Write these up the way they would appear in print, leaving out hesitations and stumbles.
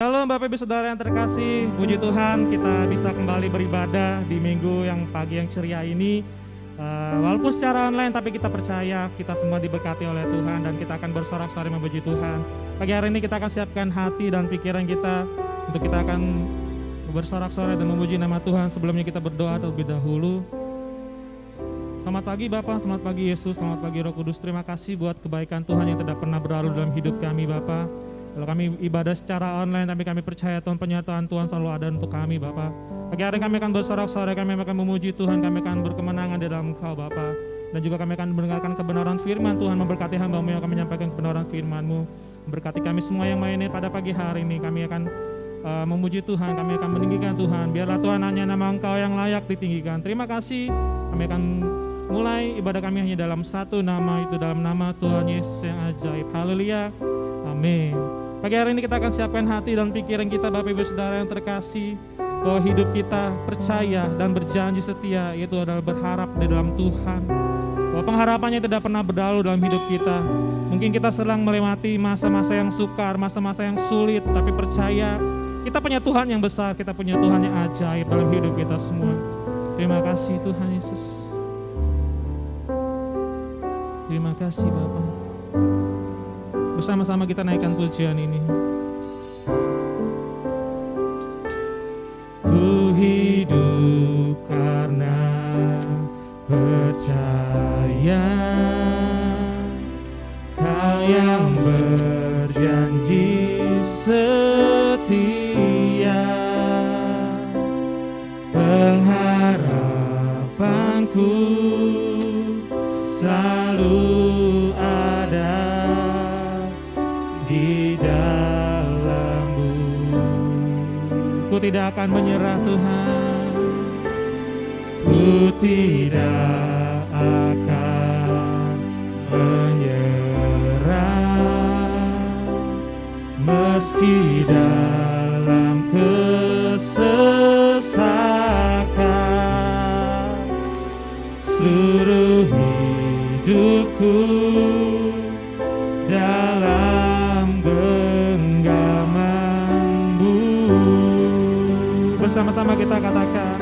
Shalom Bapak Ibu Saudara yang terkasih, puji Tuhan kita bisa kembali beribadah di minggu yang pagi yang ceria ini. Walaupun secara online tapi kita percaya kita semua diberkati oleh Tuhan dan kita akan bersorak-sorai memuji Tuhan. Pagi hari ini kita akan siapkan hati dan pikiran kita untuk kita akan bersorak-sorai dan memuji nama Tuhan. Sebelumnya kita berdoa terlebih dahulu. Selamat pagi Bapak, selamat pagi Yesus, selamat pagi Roh Kudus. Terima kasih buat kebaikan Tuhan yang tidak pernah berlalu dalam hidup kami Bapak. Kalau kami ibadah secara online, tapi kami percaya Tuhan, penyertaan Tuhan selalu ada untuk kami Bapak. Pagi hari kami akan bersorak-sorai, kami akan memuji Tuhan, kami akan berkemenangan di dalam Engkau Bapak. Dan juga kami akan mendengarkan kebenaran firman Tuhan, memberkati hamba-Mu yang akan menyampaikan kebenaran firman-Mu. Memberkati kami semua yang main pada pagi hari ini, kami akan memuji Tuhan, kami akan meninggikan Tuhan. Biarlah Tuhan hanya nama Engkau yang layak ditinggikan. Terima kasih, kami akan mulai ibadah kami hanya dalam satu nama, itu dalam nama Tuhan Yesus yang ajaib. Haleluya, amin. Pagi hari ini kita akan siapkan hati dan pikiran kita Bapak Ibu Saudara yang terkasih, bahwa hidup kita percaya dan berjanji setia, yaitu adalah berharap di dalam Tuhan. Bahwa pengharapannya tidak pernah berlalu dalam hidup kita. Mungkin kita sedang melewati masa-masa yang sukar, masa-masa yang sulit, tapi percaya kita punya Tuhan yang besar, kita punya Tuhan yang ajaib dalam hidup kita semua. Terima kasih Tuhan Yesus. Terima kasih Bapak. Bersama-sama kita naikkan pujian ini. Ku hidup karena percaya, Kau yang berjanji setia. Pengharapanku selalu ada di dalam-Mu. Ku tidak akan menyerah Tuhan, ku tidak akan menyerah, meski dalam kesesakan. Seluruh hidupku dalam genggaman-Mu. Bersama-sama kita katakan,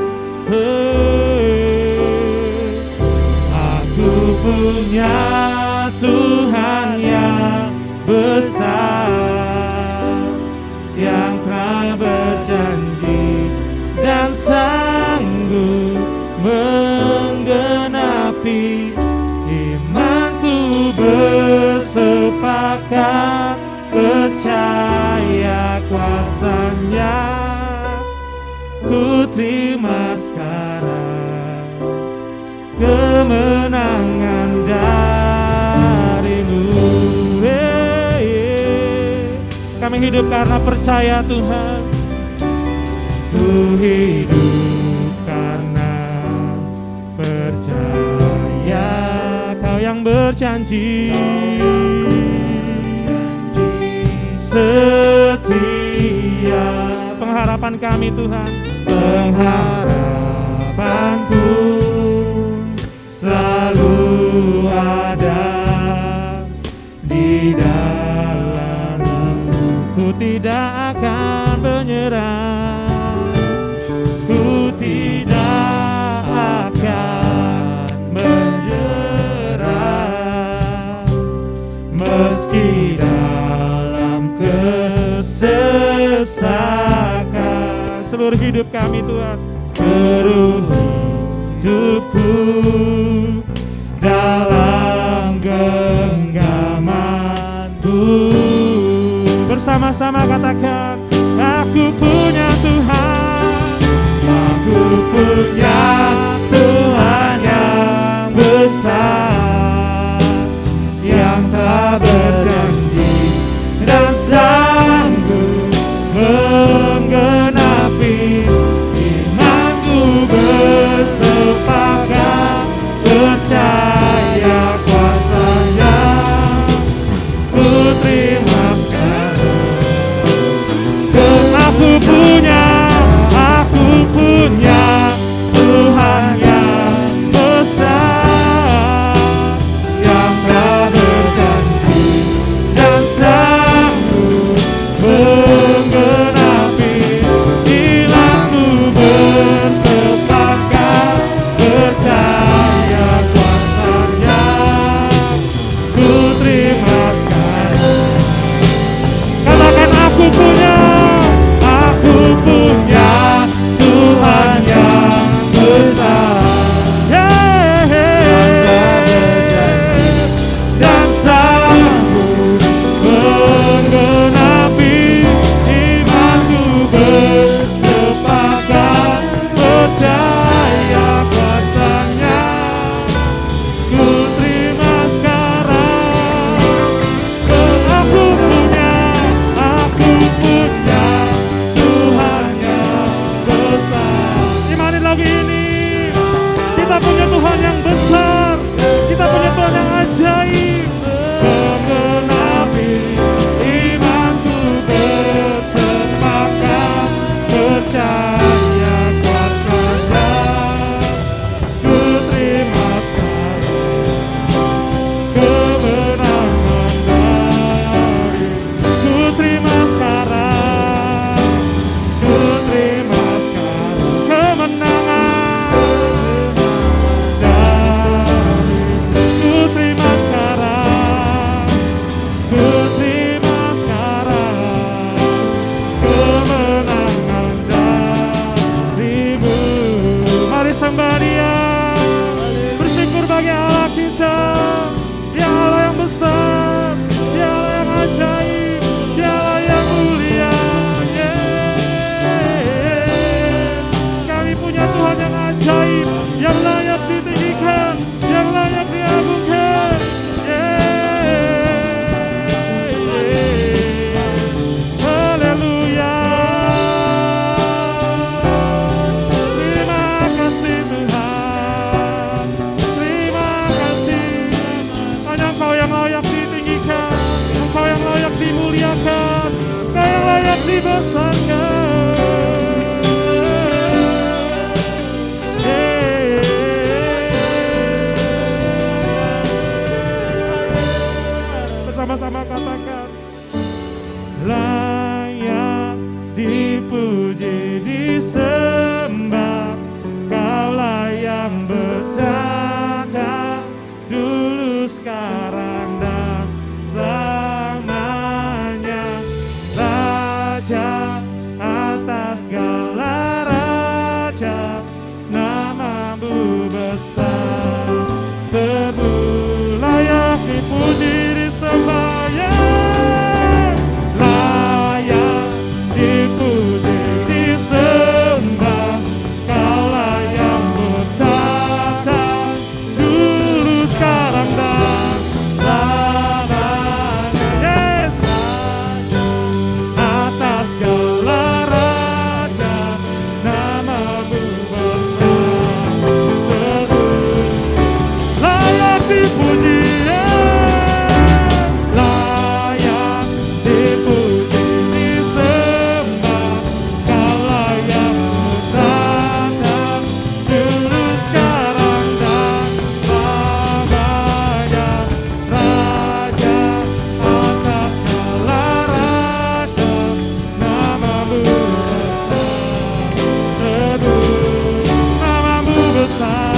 aku punya Tuhan yang besar, yang telah berjanji dan sanggup menggenapi imanku. Bersepakat percaya kuasa-Nya, ku terima sekarang kemenangan dari-Mu. Kami hidup karena percaya Tuhan. Ku hidup karena percaya, Kau yang berjanji setia. Pengharapan kami Tuhan, pengharapanku selalu ada di dalam-Mu. Ku tidak akan menyerah, ku tidak akan menyerah, meski dalam kesesakan. Seluruh hidup kami Tuhan, seluruh hidupku dalam genggaman-Mu. Bersama-sama katakan, aku punya Tuhan, aku punya Tuhan yang besar, yang tak berjanji dan sanggup menggenapi imanku. Bersepakat percaya kuasa-Nya, ku terima sekarang. Aku punya Tuhan yang besar, kita punya Tuhan yang ajaib. Mengenapi imanku bersepakat percaya kuasa-Nya, ku terima sekarang kemenangan dari, ku terima sekarang, ku terima sekarang kemenangan dari, ku terima sekarang, ku terima sekarang kemenangan darimu. Mari sembah Dia, bersyukur bagi Allah kita. Dia Allah yang besar, Dia Allah yang ajaib, Dia Allah yang mulia. Kami punya Tuhan yang ajaib, yang layak ditinggikan, yang layak diagungkan. Haleluya. Terima kasih Tuhan, terima kasih. Hanya Engkau yang layak ditinggikan, Engkau yang layak dimuliakan, Engkau yang layak dibesarkan. Bersama-sama katakan, layak dipuji, disembah, Kaulah yang bertata dulu, sekarang dan selamanya. Raja atas segala raja, namamu besar, layak dipuji, disembah, ya. Layak dipuji, disembah, Kaulah yang bertata dulu, sekarang dan selamanya. Yes. Atas segala raja, namamu besar, layak dipuji, ya. Layak dipuji, disembah, Kaulah yang bertata dulu, sekarang dan selamanya. Raja atas segala raja, namamu besar, teduh, namamu besar,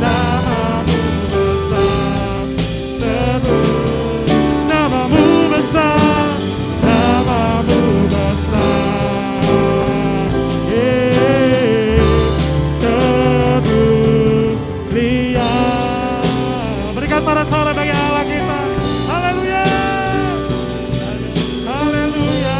namamu besar, teduh, namamu besar, namamu besar, teduh, lihat. Berikan sorak-sorai bagi Allah kita. Haleluya, haleluya.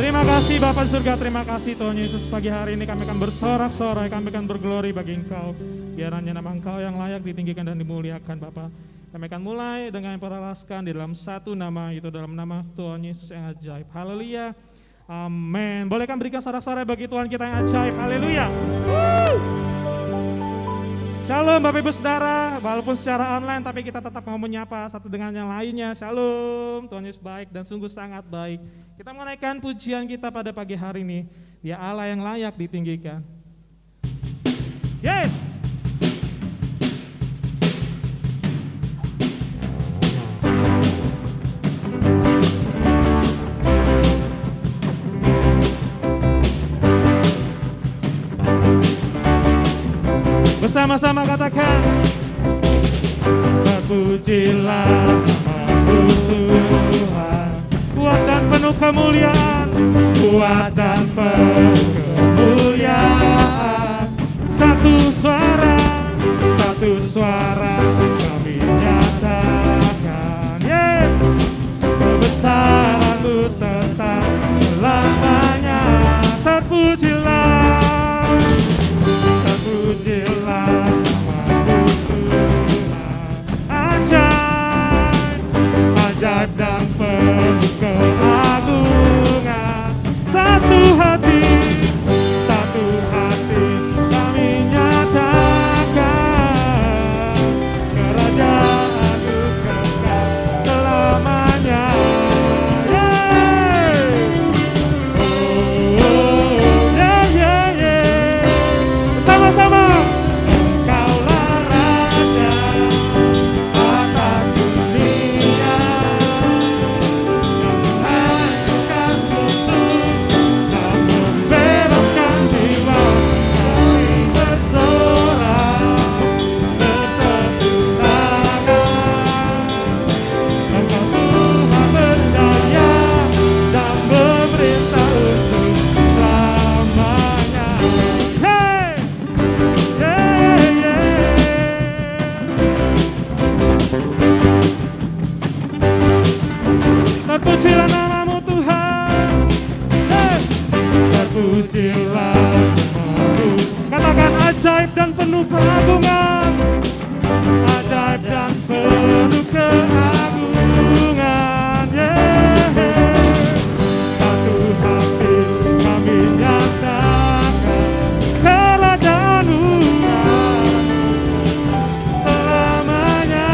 Terima kasih Bapa di surga, terima kasih Tuhan Yesus. Pagi hari ini kami akan bersorak-sorai, kami akan berglori bagi Engkau. Biar hanya nama Engkau yang layak ditinggikan dan dimuliakan Bapa. Kami akan mulai dengan peralaskan di dalam satu nama, yaitu dalam nama Tuhan Yesus yang ajaib. Haleluya, amin. Bolehkan berikan sorak-sorai bagi Tuhan kita yang ajaib. Haleluya. Shalom Bapak Ibu Saudara, walaupun secara online tapi kita tetap mau menyapa satu dengan yang lainnya. Shalom, Tuhan Yesus baik dan sungguh sangat baik. Kita menaikkan pujian kita pada pagi hari ini. Dia Allah yang layak ditinggikan. Yes. Bersama-sama katakan, terpujilah namamu Tuhan, kuat dan penuh kemuliaan, kuat dan penuh kemuliaan. Satu suara kami nyatakan, yes, kebesaran-Mu tetap selamanya. Terpujilah, terpujilah namamu Tuhan, ajaib, ajaib dan penuh keagungan. Satu hati pujilah namamu. Katakan ajaib dan penuh keagungan, ajaib dan penuh keagungan. Satu hati kami nyatakan kerajaan-Mu selamanya.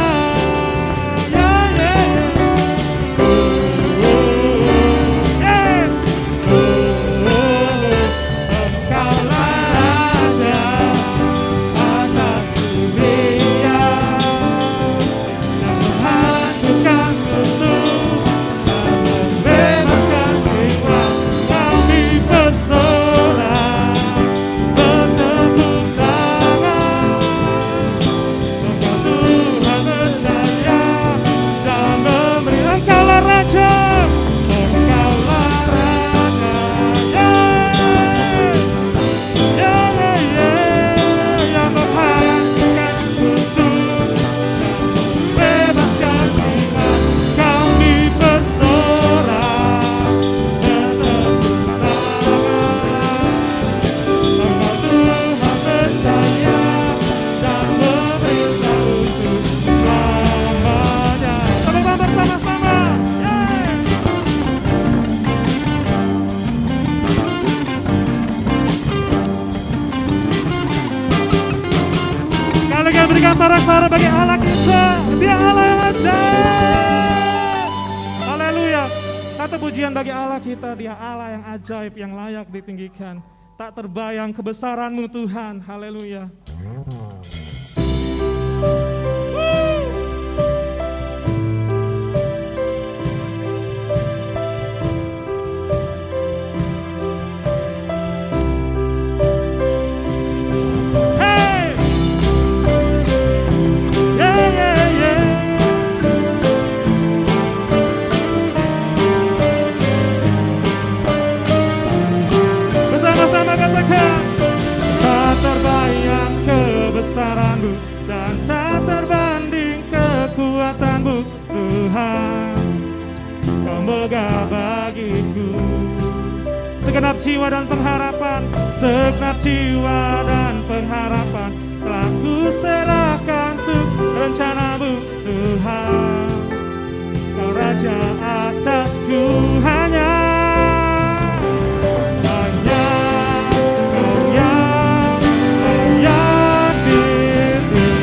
Yes. Engkaulah Raja atas dunia yang menghancurkan kutuk dan membebaskan jiwa. Kami bersorak bertepuk tangan, Engkau Tuhan berjaya dan memberi. Engkaulah Raja, Engkaulah Raja, yang menghancurkan kutuk dan membebaskan jiwa. Kami bersorak bertepuk tangan, Engkau Tuhan berjaya dan memerintah untuk selamanya. Teman-teman bersama-sama. Kali lagi berikan sorak-sorak bagi Allah kita. Dia Allah yang ajaib. Haleluya. Satu pujian bagi Allah kita. Dia Allah yang ajaib, yang layak ditinggikan. Tak terbayang kebesaran-Mu Tuhan. Haleluya. Hey! Yeah. Bersama-sama katakan, tak terbayang kebesaran-Mu dan tak terbanding kekuatan-Mu Tuhan. Kau megah bagiku segenap jiwa dan pengharapan, segenap jiwa dan pengharapan telah ku serahkan untuk rencana-Mu Tuhan. Kau Raja atasku, hanya Kau yang layak ditinggikan.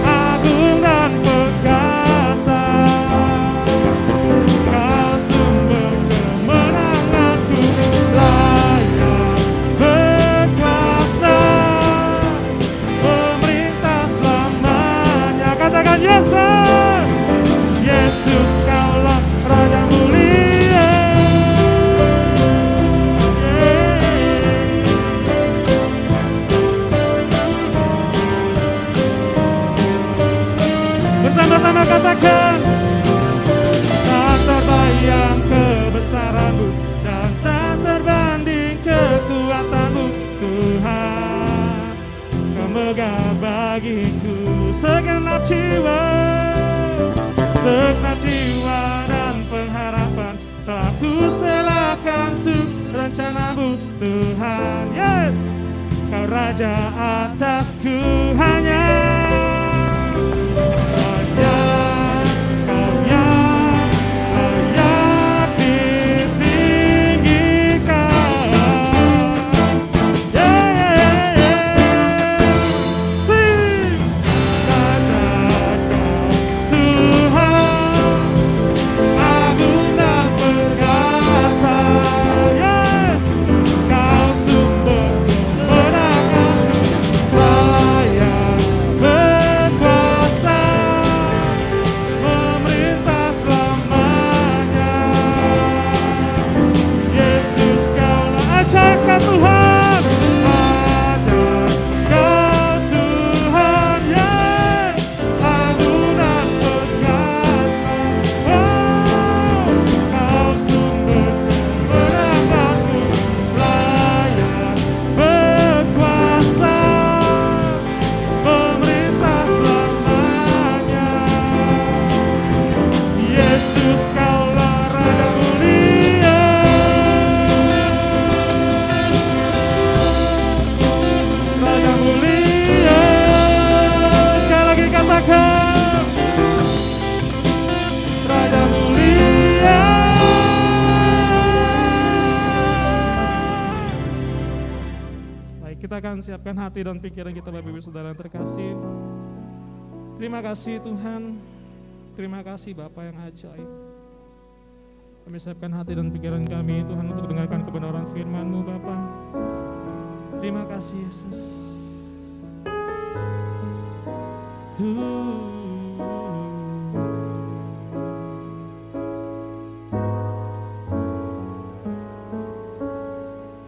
Agung dan perkasa, Kau sumber kemenanganku, layak berkuasa, pemerintah selamanya. Katakan Yesus, Yesus Kaulah Raja mulia. Bersama-sama katakan, tak terbayang kebesaran-Mu dan tak terbanding kekuatan-Mu Tuhan. Kau megah bagiku segenap jiwa dan pengharapan telah ku serahkan untuk rencana-Mu Tuhan. Yes, Kau Raja atasku, hanya Kau yang layak ditinggikan. Sing, katakan Tuhan, agung dan perkasa. Yes, Kau sumber kemenanganku, layak kita akan siapkan hati dan pikiran kita Bapak Ibu Saudara yang terkasih. Terima kasih Tuhan, terima kasih Bapa yang ajaib. Kami siapkan hati dan pikiran kami Tuhan untuk dengarkan kebenaran firman-Mu Bapa. Terima kasih Yesus.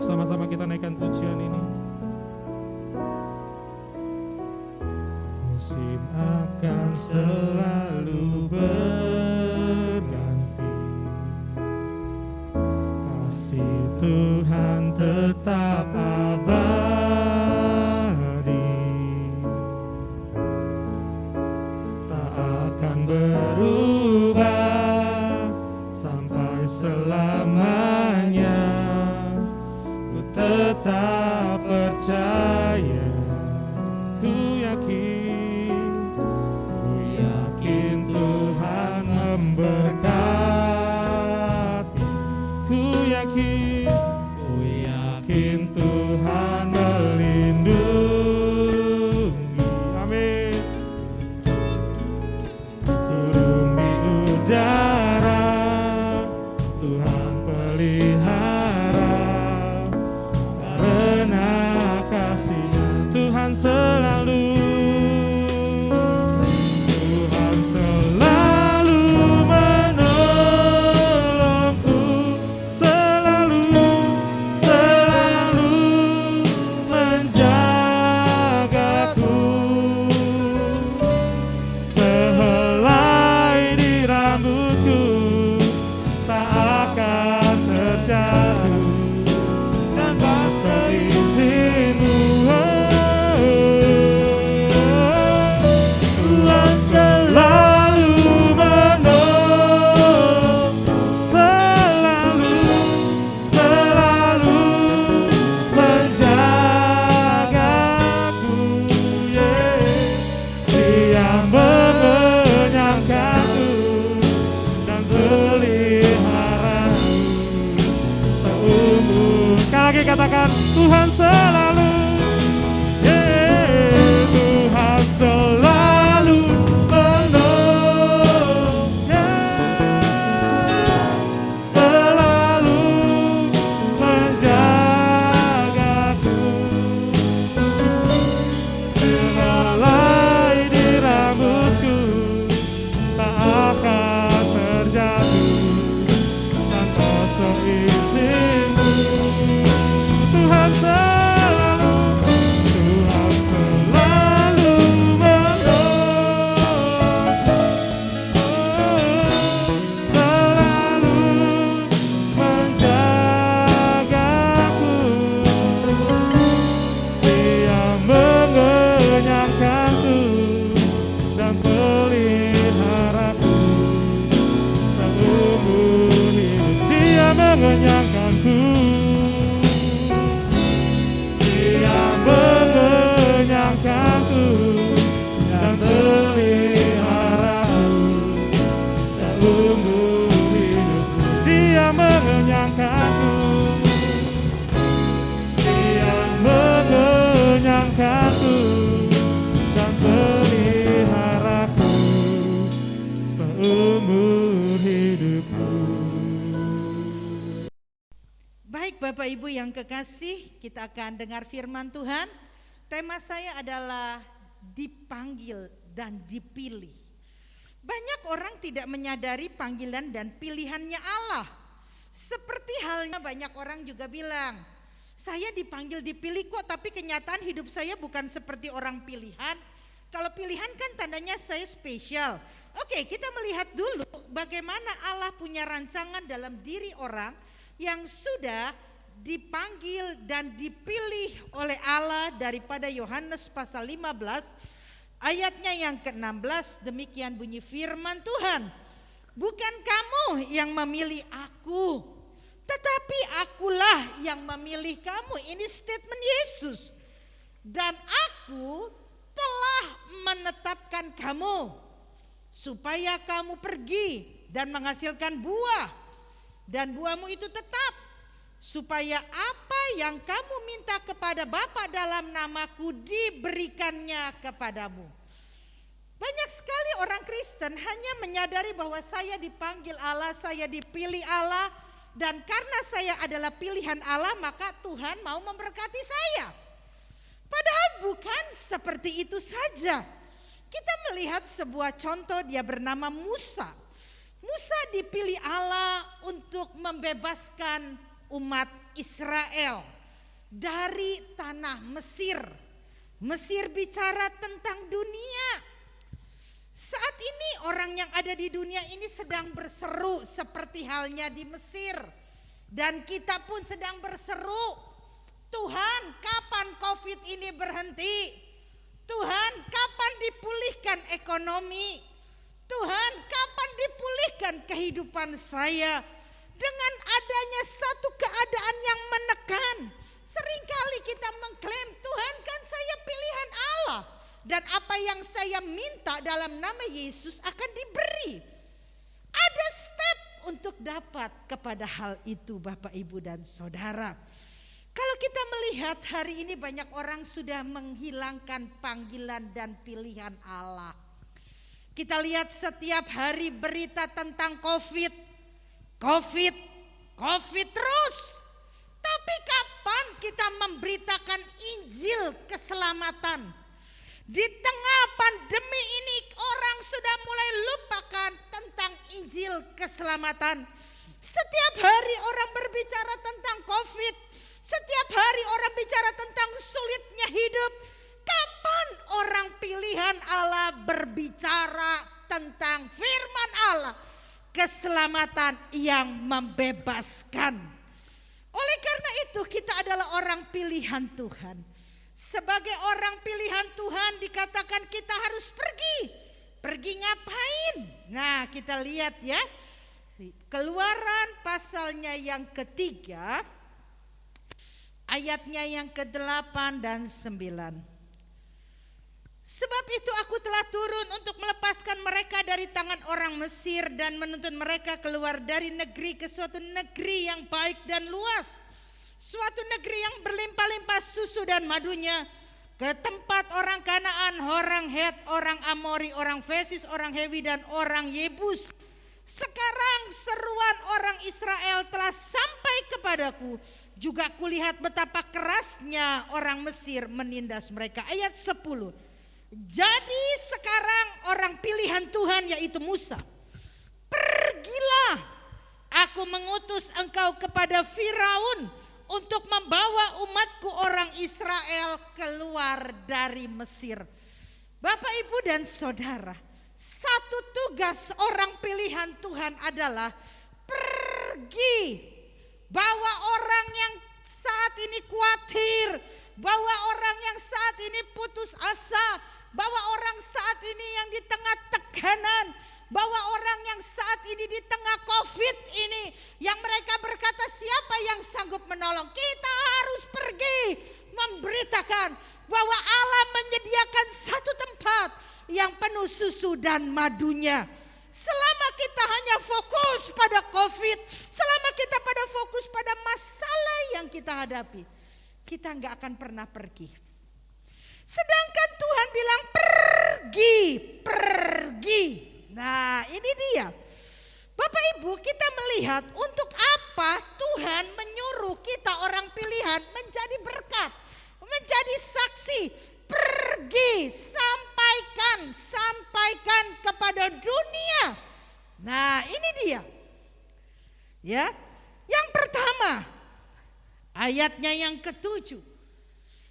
Sama-sama kita naikkan pujian ini. Musim akan selalu berganti, kasih Tuhan tetap abadi, tak akan berubah sampai selamanya. Tetap percaya, ku yakin Tuhan memberkati, ku yakin Tuhan melindungi, amin. Burung di udara Tuhan pelihara, Tuhan selalu menolongku, selalu menjagaku. Sehelai di rambutku tak akan terjatuh, tanpa seizin-Mu. Katakan Tuhan selalu, Tuhan selalu menolong, selalu menjagaku. Sehelai di rambutku tak akan terjatuh, tanpa seizin-Mu. Tuhan selalu menjagaku. Dia mengenyangkanku dan peliharaku seumur hidup. Dia mengenyangkanku, mengenyangkanku dan peliharaku seumur hidupku. Dia mengenyangkanku, Dia mengenyangkanku dan peliharaku seumur hidupku. Baik Bapak Ibu yang kekasih, kita akan dengar firman Tuhan. Tema saya adalah dipanggil dan dipilih. Banyak orang tidak menyadari panggilan dan pilihannya Allah. Seperti halnya banyak orang juga bilang, saya dipanggil dipilih kok, tapi kenyataan hidup saya bukan seperti orang pilihan. Kalau pilihan kan tandanya saya spesial. Oke, kita melihat dulu bagaimana Allah punya rancangan dalam diri orang yang sudah dipanggil dan dipilih oleh Allah. Daripada Yohanes pasal 15 ayatnya yang ke-16, demikian bunyi firman Tuhan. Bukan kamu yang memilih aku, tetapi akulah yang memilih kamu. Ini statement Yesus. Dan aku telah menetapkan kamu supaya kamu pergi dan menghasilkan buah, dan buahmu itu tetap, supaya apa yang kamu minta kepada Bapa dalam namaku diberikannya kepadamu. Banyak sekali orang Kristen hanya menyadari bahwa saya dipanggil Allah, saya dipilih Allah, dan karena saya adalah pilihan Allah maka Tuhan mau memberkati saya. Padahal bukan seperti itu saja. Kita melihat sebuah contoh, dia bernama Musa. Musa dipilih Allah untuk membebaskan umat Israel dari tanah Mesir. Mesir bicara tentang dunia. Saat ini orang yang ada di dunia ini sedang berseru seperti halnya di Mesir. Dan kita pun sedang berseru, Tuhan, kapan COVID ini berhenti? Tuhan, kapan dipulihkan ekonomi? Tuhan, kapan dipulihkan kehidupan saya? Dengan adanya satu keadaan yang menekan, seringkali kita mengklaim, Tuhan kan saya pilihan Allah, dan apa yang saya minta dalam nama Yesus akan diberi. Ada step untuk dapat kepada hal itu, Bapak, Ibu, dan Saudara. Kalau kita melihat hari ini banyak orang sudah menghilangkan panggilan dan pilihan Allah. Kita lihat setiap hari berita tentang COVID terus. Tapi kapan kita memberitakan Injil keselamatan? Di tengah pandemi ini orang sudah mulai lupakan tentang Injil keselamatan. Setiap hari orang berbicara tentang COVID. Setiap hari orang bicara tentang sulitnya hidup. Kapan orang pilihan Allah berbicara tentang firman Allah, keselamatan yang membebaskan? Oleh karena itu kita adalah orang pilihan Tuhan. Sebagai orang pilihan Tuhan dikatakan kita harus pergi. Pergi ngapain? Nah, kita lihat ya. Keluaran pasalnya yang ketiga, ayatnya yang ke-8 dan 9. Sebab itu aku telah turun untuk melepaskan mereka dari tangan orang Mesir dan menuntun mereka keluar dari negeri ke suatu negeri yang baik dan luas. Suatu negeri yang berlimpah-limpah susu dan madunya, ke tempat orang Kanaan, orang Het, orang Amori, orang Fesis, orang Hewi, dan orang Yebus. Sekarang seruan orang Israel telah sampai kepadaku. Juga kulihat betapa kerasnya orang Mesir menindas mereka. Ayat 10. Jadi sekarang orang pilihan Tuhan yaitu Musa, pergilah, aku mengutus engkau kepada Firaun untuk membawa umatku orang Israel keluar dari Mesir. Bapak, Ibu, dan Saudara, satu tugas orang pilihan Tuhan adalah pergi. Bawa orang yang saat ini khawatir, bawa orang yang saat ini putus asa, bawa orang saat ini yang di tengah tekanan, bawa orang yang saat ini di tengah COVID ini, yang mereka berkata siapa yang sanggup menolong. Kita harus pergi memberitakan bahwa Allah menyediakan satu tempat yang penuh susu dan madunya. Selama kita hanya fokus pada COVID, selama kita pada fokus pada masalah yang kita hadapi, kita nggak akan pernah pergi. Sedangkan Tuhan bilang pergi. Nah, ini dia. Bapak Ibu, kita melihat untuk apa Tuhan menyuruh kita orang pilihan menjadi berkat, menjadi saksi. Pergi, sampaikan kepada dunia. Nah, ini dia. Ya. Yang pertama, ayatnya yang ke-7.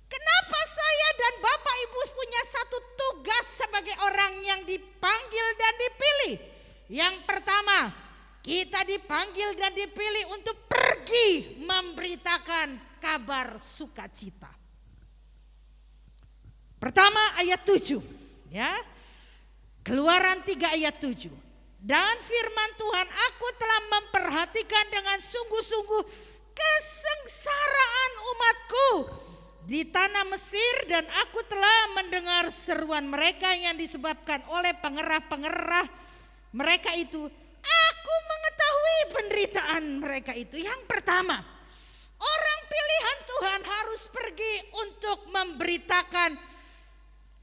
Kenapa saya dan Bapak Ibu punya satu tugas sebagai orang yang dipanggil dan dipilih? Yang pertama, kita dipanggil dan dipilih untuk pergi memberitakan kabar sukacita. Pertama ayat 7, ya. Keluaran 3 ayat 7. Dan firman Tuhan, aku telah memperhatikan dengan sungguh-sungguh kesengsaraan umatku di tanah Mesir, dan aku telah mendengar seruan mereka yang disebabkan oleh pengerah-pengerah mereka itu. Aku mengetahui penderitaan mereka itu. Yang pertama, Tuhan harus pergi untuk memberitakan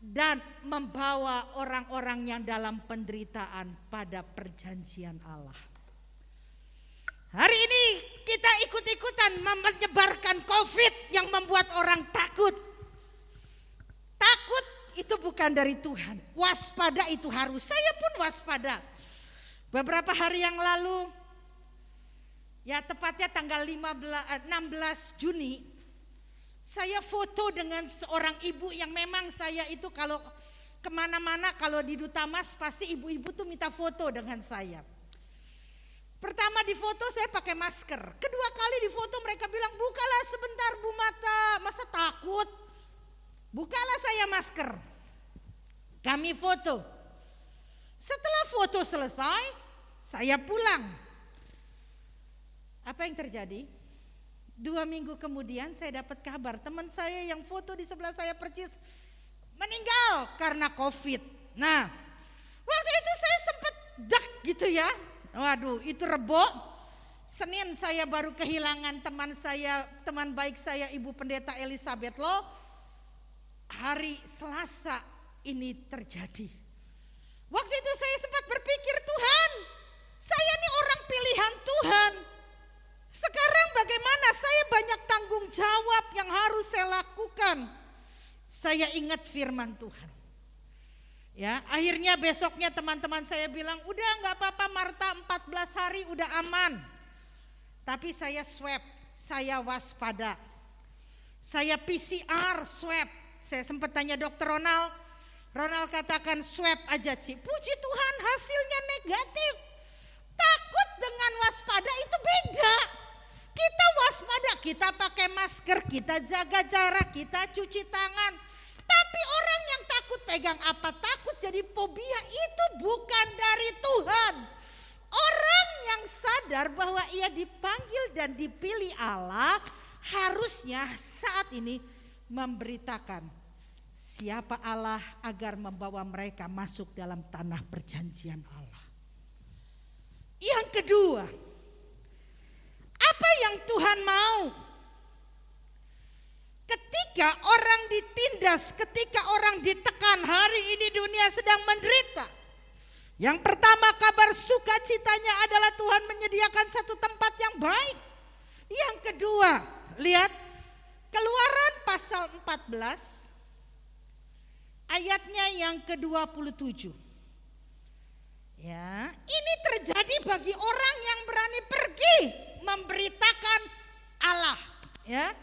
dan membawa orang-orang yang dalam penderitaan pada perjanjian Allah. Hari ini kita ikut-ikutan menyebarkan COVID yang membuat orang takut. Takut itu bukan dari Tuhan. Waspada itu harus. Saya pun waspada. Beberapa hari yang lalu, ya tepatnya tanggal 16 Juni, saya foto dengan seorang ibu yang memang saya itu kalau kemana-mana, kalau di Duta Mas pasti ibu-ibu tuh minta foto dengan saya. Pertama di foto saya pakai masker. Kedua kali di foto mereka bilang, bukalah sebentar Bu Mata, masa takut? Bukalah saya masker. Kami foto. Setelah foto selesai, saya pulang. Apa yang terjadi? 2 minggu kemudian saya dapat kabar teman saya yang foto di sebelah saya persis meninggal karena COVID. Nah, waktu itu saya sempat dak gitu ya. Waduh, itu Rebo. Senin saya baru kehilangan teman saya, teman baik saya, Ibu Pendeta Elizabeth Lo. Hari Selasa ini terjadi. Waktu itu saya sempat berpikir, Tuhan, saya ini orang pilihan Tuhan. Sekarang bagaimana? Saya banyak tanggung jawab yang harus saya lakukan. Saya ingat firman Tuhan. Ya, akhirnya besoknya teman-teman saya bilang, udah gak apa-apa Marta, 14 hari udah aman. Tapi saya swab, saya waspada. Saya PCR swab. Saya sempat tanya dokter Ronald. Ronald katakan swab aja Ci. Puji Tuhan hasilnya negatif. Takut dengan waspada itu beda. Kita waspada, kita pakai masker, kita jaga jarak, kita cuci tangan. Tapi orang yang takut pegang apa, takut jadi fobia, itu bukan dari Tuhan. Orang yang sadar bahwa ia dipanggil dan dipilih Allah harusnya saat ini memberitakan siapa Allah agar membawa mereka masuk dalam tanah perjanjian Allah. Yang kedua, apa yang Tuhan mau? Ketika orang ditindas, ketika orang ditekan, hari ini dunia sedang menderita. Yang pertama kabar sukacitanya adalah Tuhan menyediakan satu tempat yang baik. Yang kedua, lihat Keluaran pasal 14 ayatnya yang ke-27. Ya, ini terjadi bagi orang yang berani pergi memberitakan Allah, ya.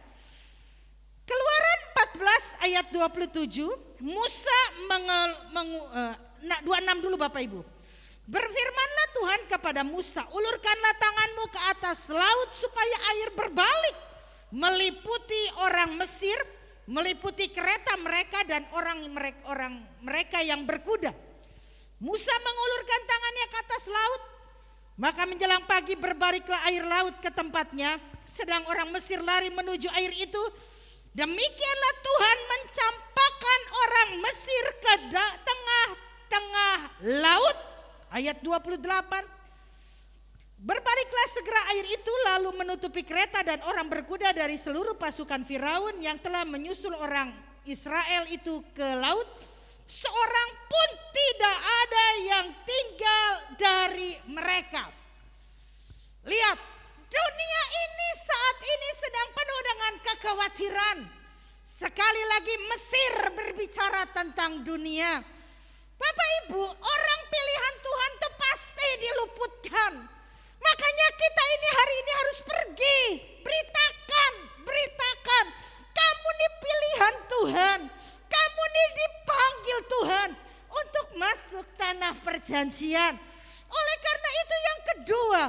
Keluaran 14 ayat 27, Musa 26 dulu Bapak Ibu. Berfirmanlah Tuhan kepada Musa, ulurkanlah tanganmu ke atas laut supaya air berbalik, meliputi orang Mesir, meliputi kereta mereka dan orang mereka yang berkuda. Musa mengulurkan tangannya ke atas laut, maka menjelang pagi berbaliklah air laut ke tempatnya, sedang orang Mesir lari menuju air itu. Demikianlah Tuhan mencampakkan orang Mesir ke tengah-tengah laut. Ayat 28. Berbaliklah segera air itu lalu menutupi kereta dan orang berkuda dari seluruh pasukan Firaun yang telah menyusul orang Israel itu ke laut. Seorang pun tidak ada yang tinggal dari mereka. Lihat, dunia ini saat ini sedang penuh dengan kekhawatiran. Sekali lagi Mesir berbicara tentang dunia. Bapak Ibu, orang pilihan Tuhan itu pasti diluputkan. Makanya kita ini hari ini harus pergi, beritakan. Kamu ini pilihan Tuhan. Kamu ini dipanggil Tuhan untuk masuk tanah perjanjian. Oleh karena itu yang kedua,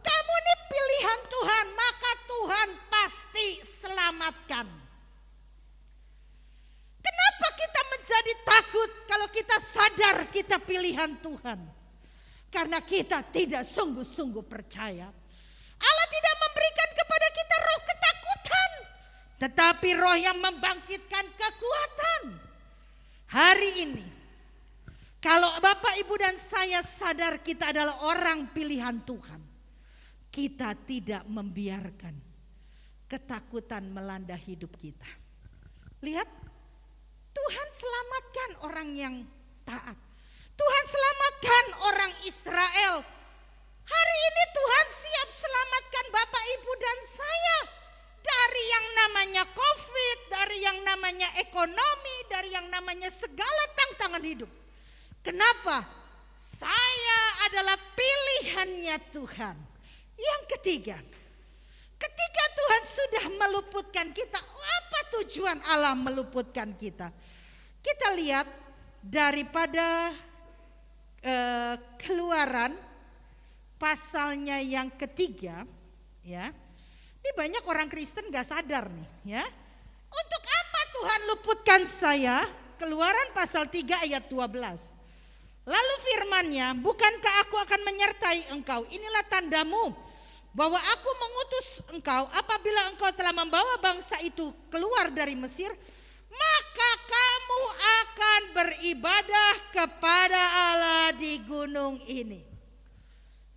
kamu ini pilihan Tuhan, maka Tuhan pasti selamatkan. Kenapa kita menjadi takut kalau kita sadar kita pilihan Tuhan? Karena kita tidak sungguh-sungguh percaya. Allah tidak memberikan kepada kita roh ketakutan, tetapi roh yang membangkitkan kekuatan. Hari ini, kalau Bapak Ibu dan saya sadar kita adalah orang pilihan Tuhan, kita tidak membiarkan ketakutan melanda hidup kita. Lihat, Tuhan selamatkan orang yang taat. Tuhan selamatkan orang Israel. Hari ini Tuhan siap selamatkan Bapak, Ibu, dan saya dari yang namanya COVID, dari yang namanya ekonomi, dari yang namanya segala tantangan hidup. Kenapa? Saya adalah pilihannya Tuhan. Yang ketiga, ketika Tuhan sudah meluputkan kita, apa tujuan Allah meluputkan kita? Kita lihat daripada Keluaran pasalnya yang ketiga, ya. Ini banyak orang Kristen gak sadar nih, ya. Untuk apa Tuhan luputkan saya? Keluaran pasal 3 ayat 12. Lalu firman-Nya, bukankah aku akan menyertai engkau? Inilah tandamu bahwa aku mengutus engkau apabila engkau telah membawa bangsa itu keluar dari Mesir, maka kamu akan beribadah kepada Allah di gunung ini.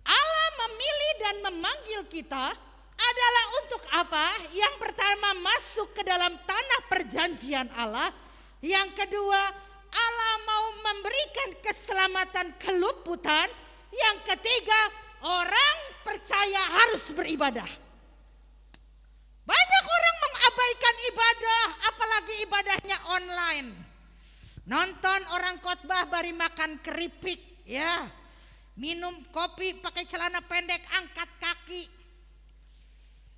Allah memilih dan memanggil kita adalah untuk apa? Yang pertama, masuk ke dalam tanah perjanjian Allah. Yang kedua, Allah mau memberikan keselamatan keluputan. Yang ketiga, orang percaya harus beribadah. Banyak orang mengabaikan ibadah, apalagi ibadahnya online. Nonton orang khotbah bari makan keripik, ya. Minum kopi pakai celana pendek, angkat kaki.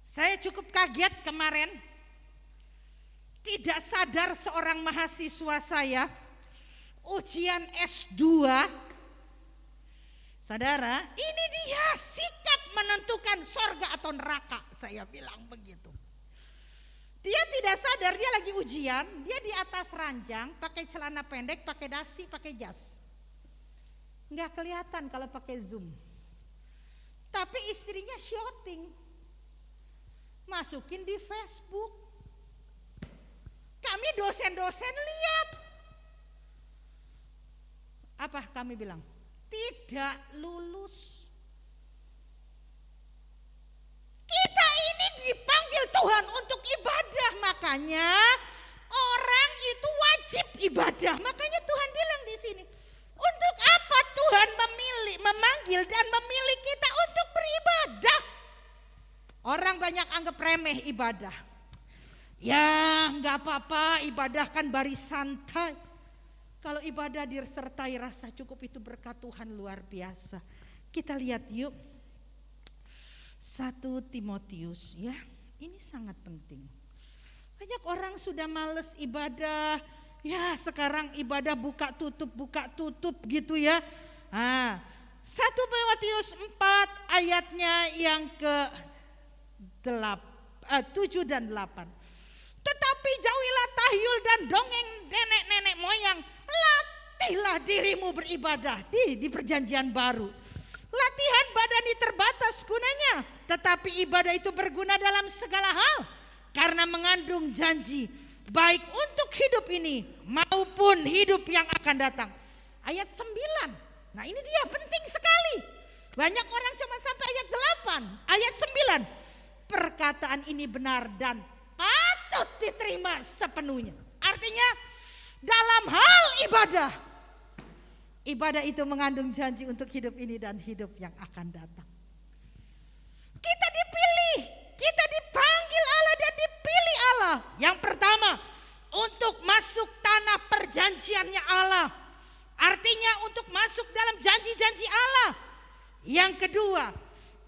Saya cukup kaget kemarin. Tidak sadar seorang mahasiswa saya ujian S2. Saudara, ini dia sikap menentukan sorga atau neraka, saya bilang begitu. Dia tidak sadar dia lagi ujian, dia di atas ranjang, pakai celana pendek, pakai dasi, pakai jas. Nggak kelihatan kalau pakai zoom. Tapi istrinya syuting, masukin di Facebook. Kami dosen-dosen lihat. Apa kami bilang? Tidak lulus. Kita ini dipanggil Tuhan untuk ibadah, makanya orang itu wajib ibadah. Makanya Tuhan bilang di sini, untuk apa Tuhan memanggil dan memilih kita untuk beribadah? Orang banyak anggap remeh ibadah. Ya, nggak apa-apa, ibadah kan baris santai. Kalau ibadah disertai rasa cukup, itu berkat Tuhan luar biasa. Kita lihat yuk 1 Timotius, ya. Ini sangat penting. Banyak orang sudah males ibadah. Ya, sekarang ibadah buka tutup gitu ya. 1 Timotius 4 ayatnya yang ke 7 dan 8. Tetapi jauhilah tahyul dan dongeng nenek-nenek moyang. Latihlah dirimu beribadah di perjanjian baru. Latihan badani terbatas gunanya, tetapi ibadah itu berguna dalam segala hal karena mengandung janji baik untuk hidup ini maupun hidup yang akan datang. Ayat 9. Nah, ini dia penting sekali. Banyak orang cuma sampai ayat 8. Ayat 9. Perkataan ini benar dan patut diterima sepenuhnya. Artinya dalam hal ibadah, ibadah itu mengandung janji untuk hidup ini dan hidup yang akan datang. Kita dipilih, kita dipanggil Allah dan dipilih Allah. Yang pertama, untuk masuk tanah perjanjiannya Allah. Artinya untuk masuk dalam janji-janji Allah. Yang kedua,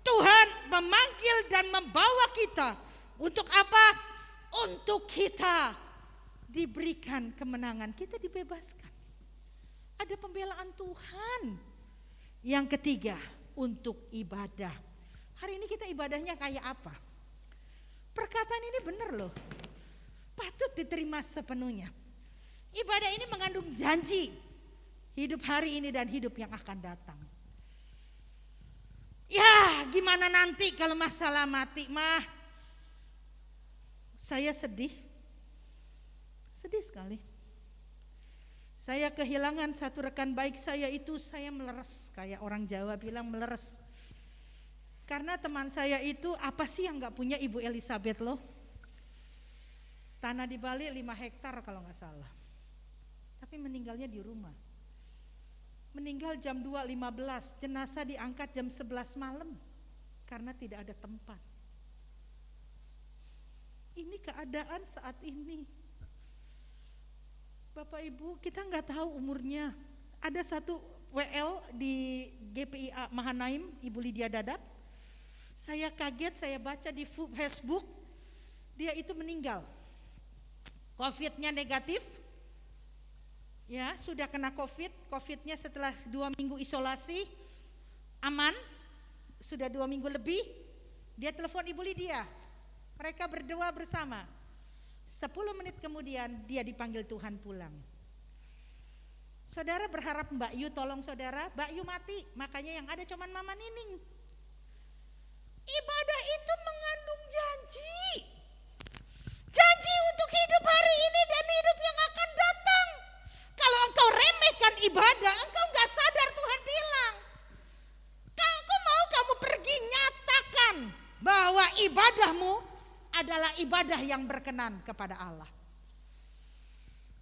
Tuhan memanggil dan membawa kita. Untuk apa? Untuk kita diberikan kemenangan, kita dibebaskan. Ada pembelaan Tuhan. Yang ketiga, untuk ibadah. Hari ini kita ibadahnya kayak apa? Perkataan ini benar loh, patut diterima sepenuhnya. Ibadah ini mengandung janji hidup hari ini dan hidup yang akan datang. Ya, gimana nanti kalau masalah mati mah? Saya sedih sekali. Saya kehilangan satu rekan baik saya itu, saya meleres, kayak orang Jawa bilang meleres. Karena teman saya itu apa sih yang gak punya Ibu Elizabeth loh? Tanah di Bali 5 hektar kalau nggak salah. Tapi meninggalnya di rumah. Meninggal jam 2.15, jenazah diangkat jam 11 malam karena tidak ada tempat. Ini keadaan saat ini. Bapak Ibu, kita nggak tahu umurnya. Ada satu WL di GPIA Mahanaim, Ibu Lydia Dadap. Saya kaget, saya baca di Facebook, dia itu meninggal. COVID-nya negatif, ya sudah kena COVID-nya setelah 2 minggu isolasi, aman, sudah 2 minggu lebih, dia telepon Ibu Lydia, mereka berdoa bersama. 10 menit kemudian dia dipanggil Tuhan pulang. Saudara berharap Mbak Yu tolong saudara, Mbak Yu mati, makanya yang ada cuman Mama Nining. Ibadah itu mengandung janji. Janji untuk hidup hari ini dan hidup yang akan datang. Kalau engkau remehkan ibadah, engkau gak sadar Tuhan bilang. Aku mau kamu pergi nyatakan bahwa ibadahmu adalah ibadah yang berkenan kepada Allah.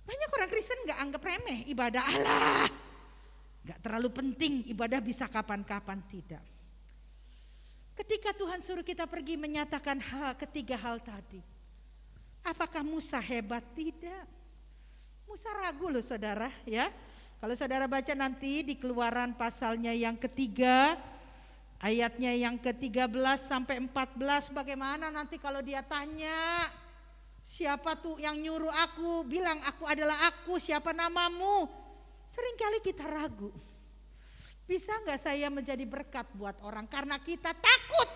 Banyak orang Kristen gak anggap remeh ibadah Allah. Gak terlalu penting, ibadah bisa kapan-kapan, tidak. Ketika Tuhan suruh kita pergi menyatakan ketiga hal tadi. Apakah Musa hebat? Tidak. Musa ragu loh saudara ya. Kalau saudara baca nanti di Keluaran pasalnya yang ketiga, ayatnya yang ke-13 sampai 14, bagaimana nanti kalau dia tanya, siapa tuh yang nyuruh aku, bilang aku adalah aku, siapa namamu? Seringkali kita ragu. Bisa gak saya menjadi berkat buat orang karena kita takut.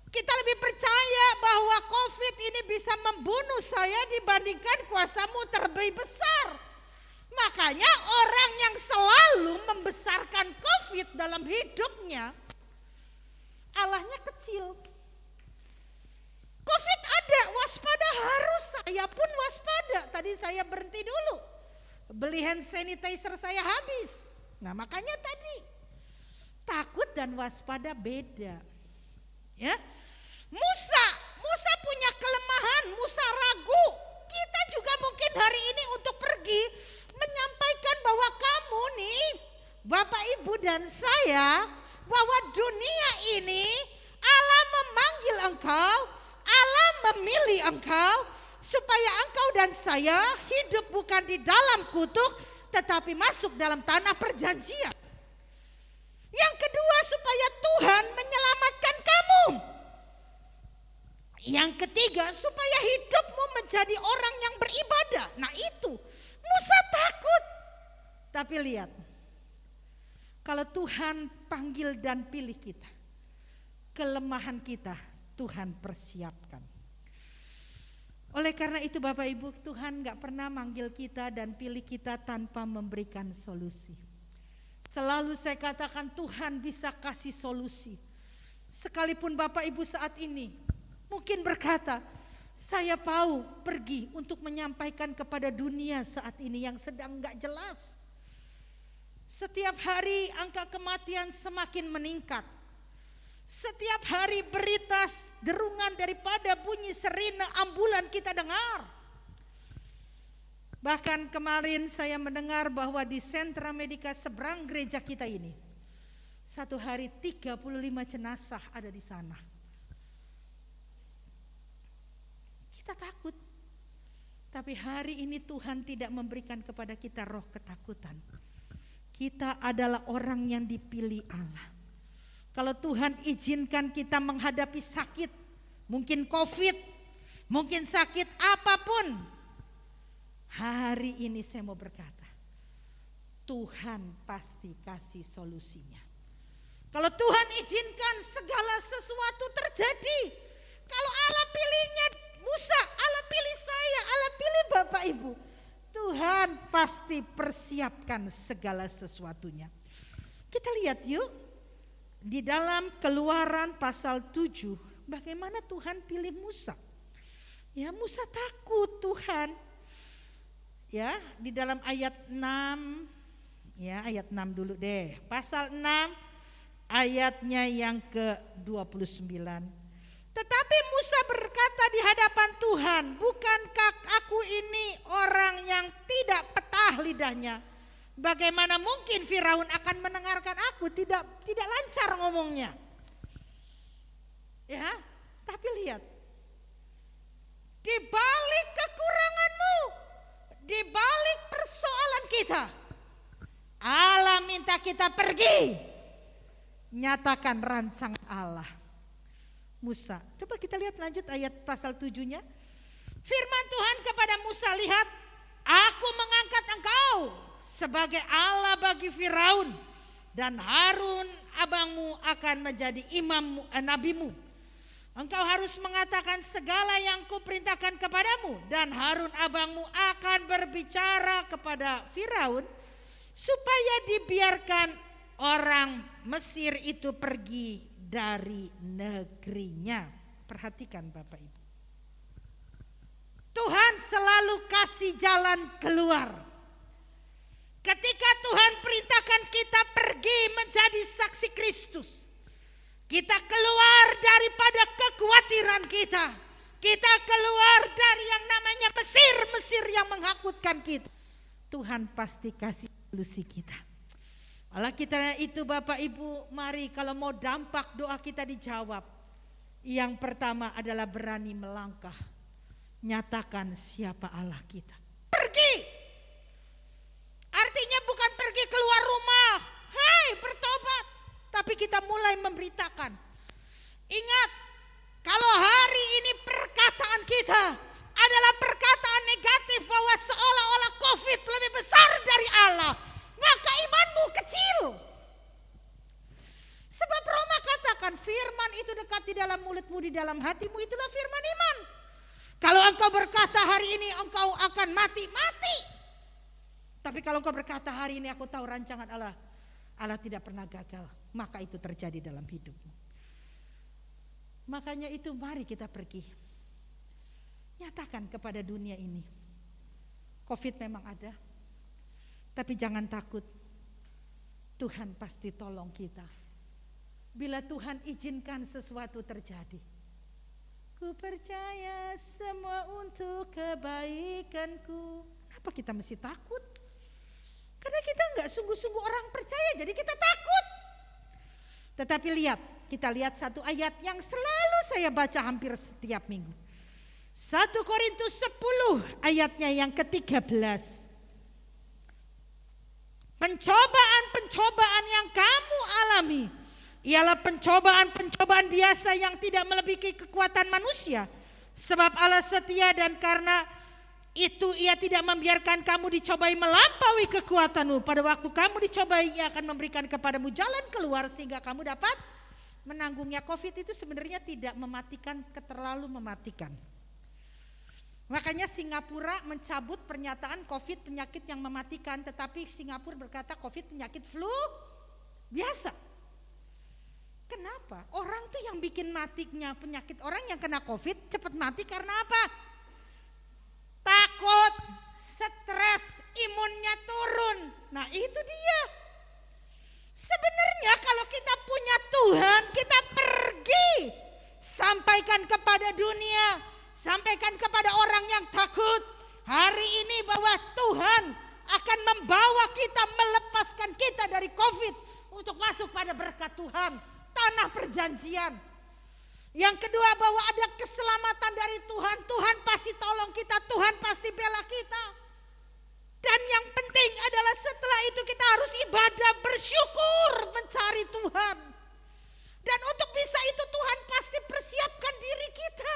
Kita lebih percaya bahwa COVID ini bisa membunuh saya dibandingkan kuasamu terlebih besar. Makanya orang yang selalu membesarkan COVID dalam hidupnya, Allahnya kecil. COVID ada, waspada harus, saya pun waspada. Tadi saya berhenti dulu, beli hand sanitizer saya habis. Nah makanya tadi, takut dan waspada beda. Ya, Musa punya kelemahan, Musa ragu. Kita juga mungkin hari ini untuk pergi menyampaikan bahwa kamu nih, Bapak Ibu dan saya, bahwa dunia ini Allah memanggil engkau, Allah memilih engkau supaya engkau dan saya hidup bukan di dalam kutuk tetapi masuk dalam tanah perjanjian. Yang kedua, supaya Tuhan menyelamatkan kamu. Yang ketiga, supaya hidupmu menjadi orang yang beribadah. Nah itu, Musa takut. Tapi lihat, kalau Tuhan panggil dan pilih kita, kelemahan kita Tuhan persiapkan. Oleh karena itu Bapak Ibu, Tuhan gak pernah manggil kita dan pilih kita tanpa memberikan solusi. Selalu saya katakan Tuhan bisa kasih solusi. Sekalipun Bapak Ibu saat ini mungkin berkata, saya mau pergi untuk menyampaikan kepada dunia saat ini yang sedang gak jelas. Setiap hari angka kematian semakin meningkat. Setiap hari berita derungan daripada bunyi sirine ambulan kita dengar. Bahkan kemarin saya mendengar bahwa di sentra medika seberang gereja kita ini, satu hari 35 jenazah ada di sana. Kita takut. Tapi hari ini Tuhan tidak memberikan kepada kita roh ketakutan. Kita adalah orang yang dipilih Allah. Kalau Tuhan izinkan kita menghadapi sakit, mungkin COVID, mungkin sakit apapun, hari ini saya mau berkata, Tuhan pasti kasih solusinya. Kalau Tuhan izinkan segala sesuatu terjadi, kalau Allah pilihnya Musa, Allah pilih saya, Allah pilih Bapak Ibu, Tuhan pasti persiapkan segala sesuatunya. Kita lihat yuk. Di dalam Keluaran pasal 7, bagaimana Tuhan pilih Musa? Ya, Musa takut Tuhan. Ya, di dalam ayat 6, ya ayat 6 dulu deh. Pasal 6 ayatnya yang ke-29. Tetapi Musa berkata di hadapan Tuhan, bukankah aku ini orang yang tidak petah lidahnya? Bagaimana mungkin Firaun akan mendengarkan aku? Tidak lancar ngomongnya. Ya, tapi lihat. Di balik kekuranganmu, di balik persoalan kita, Allah minta kita pergi. Nyatakan rancangan Allah. Musa, coba kita lihat lanjut ayat pasal 7-nya. Firman Tuhan kepada Musa, lihat, aku mengangkat engkau sebagai Allah bagi Firaun, dan Harun abangmu akan menjadi imam nabimu. Engkau harus mengatakan segala yang kuperintahkan kepadamu, dan Harun abangmu akan berbicara kepada Firaun supaya dibiarkan orang Mesir itu pergi dari negerinya. Perhatikan Bapak Ibu. Tuhan selalu kasih jalan keluar. Ketika Tuhan perintahkan kita pergi menjadi saksi Kristus, kita keluar daripada kekhawatiran kita. Kita keluar dari yang namanya Mesir yang menghakutkan kita. Tuhan pasti kasih solusi kita. Allah kita itu Bapak Ibu, mari kalau mau dampak doa kita dijawab. Yang pertama adalah berani melangkah. Nyatakan siapa Allah kita. Pergi. Artinya bukan pergi keluar rumah. Hai bertobat. Tapi kita mulai memberitakan. Ingat, kalau hari ini perkataan kita adalah perkataan negatif bahwa seolah-olah COVID lebih besar dari Allah, maka imanmu kecil. Sebab Roma katakan firman itu dekat di dalam mulutmu, di dalam hatimu, itulah firman iman. Kalau engkau berkata hari ini engkau akan mati. Tapi kalau engkau berkata hari ini aku tahu rancangan Allah, Allah tidak pernah gagal, maka itu terjadi dalam hidupmu. Makanya itu mari kita pergi. Nyatakan kepada dunia ini, COVID memang ada, tapi jangan takut. Tuhan pasti tolong kita. Bila Tuhan izinkan sesuatu terjadi, ku percaya semua untuk kebaikanku. Kenapa kita mesti takut? Karena kita enggak sungguh-sungguh orang percaya, jadi kita takut. Tetapi lihat, kita lihat satu ayat yang selalu saya baca hampir setiap minggu. 1 Korintus 10 ayatnya yang ke-13. Pencobaan-pencobaan yang kamu alami ialah pencobaan-pencobaan biasa yang tidak melebihi kekuatan manusia. Sebab Allah setia dan karena itu ia tidak membiarkan kamu dicobai melampaui kekuatanmu. Pada waktu kamu dicobai, ia akan memberikan kepadamu jalan keluar sehingga kamu dapat menanggungnya. COVID itu sebenarnya tidak mematikan, terlalu mematikan. Makanya Singapura mencabut pernyataan COVID penyakit yang mematikan, tetapi Singapura berkata COVID penyakit flu biasa. Kenapa? Orang tuh yang bikin matinya penyakit, orang yang kena COVID cepat mati karena apa? Takut, stres, imunnya turun. Nah itu dia. Sebenarnya kalau kita punya Tuhan, kita pergi, sampaikan kepada dunia, sampaikan kepada orang yang takut hari ini bahwa Tuhan akan membawa kita, melepaskan kita dari COVID untuk masuk pada berkat Tuhan, tanah perjanjian. Yang kedua, bahwa ada keselamatan dari Tuhan. Tuhan pasti tolong kita, Tuhan pasti bela kita. Dan yang penting adalah setelah itu kita harus ibadah, bersyukur, mencari Tuhan. Dan untuk bisa itu Tuhan pasti persiapkan diri kita.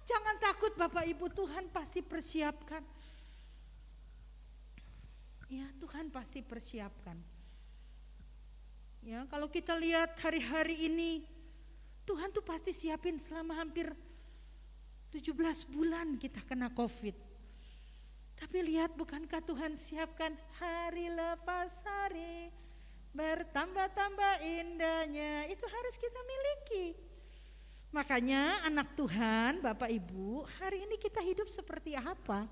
Jangan takut Bapak Ibu, Tuhan pasti persiapkan. Ya, Tuhan pasti persiapkan. Ya, kalau kita lihat hari-hari ini, Tuhan tuh pasti siapin selama hampir 17 bulan kita kena COVID. Tapi lihat, bukankah Tuhan siapkan hari lepas hari, bertambah-tambah indahnya. Itu harus kita miliki. Makanya anak Tuhan, Bapak Ibu, hari ini kita hidup seperti apa?